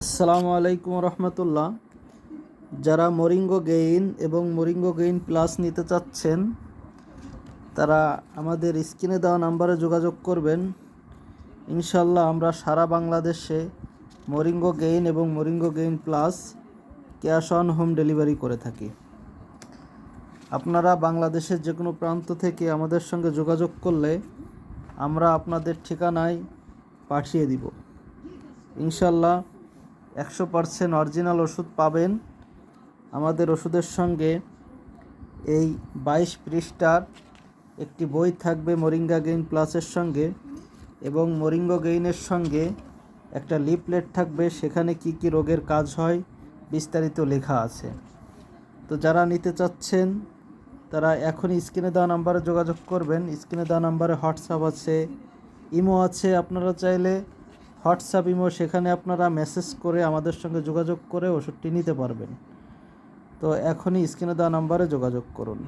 আসসালামু আলাইকুম রহমতুল্লাহ। যারা মরিঙ্গো গেইন এবং মরিঙ্গো গেইন প্লাস নিতে চাচ্ছেন তারা আমাদের স্ক্রিনে দেওয়া নাম্বারে যোগাযোগ করবেন। ইনশাল্লাহ আমরা সারা বাংলাদেশে মরিঙ্গো গেইন এবং Moringa Gain plus cash on home delivery করে থাকি। আপনারা বাংলাদেশের যে কোনো প্রান্ত থেকে আমাদের সঙ্গে যোগাযোগ করলে আমরা আপনাদের ঠিকানায় পাঠিয়ে দিব। ইনশাল্লাহ 100% অরিজিনাল ওষুধ পাবেন। আমাদের ওষুধের সঙ্গে এই 22 পৃষ্ঠার একটি বই থাকবে মরিঙ্গা গেইন প্লাসের সঙ্গে, এবং মরিঙ্গো গেইনের সঙ্গে একটা লিফলেট থাকবে, সেখানে কি কি রোগের কাজ হয় বিস্তারিত লেখা আছে। তো যারা নিতে চাচ্ছেন তারা এখনই স্ক্রিনে দেওয়া নাম্বারে যোগাযোগ করবেন। স্ক্রিনে দেওয়া নাম্বারে হোয়াটসঅ্যাপ আছে, ইমো আছে। আপনারা চাইলে হোয়াটসঅ্যাপ, ইমো, সেখানে আপনারা মেসেজ করে আমাদের সঙ্গে যোগাযোগ করে ওষুধটি নিতে পারবেন। তো এখনই স্ক্রিনে দেওয়া নাম্বারে যোগাযোগ করুন।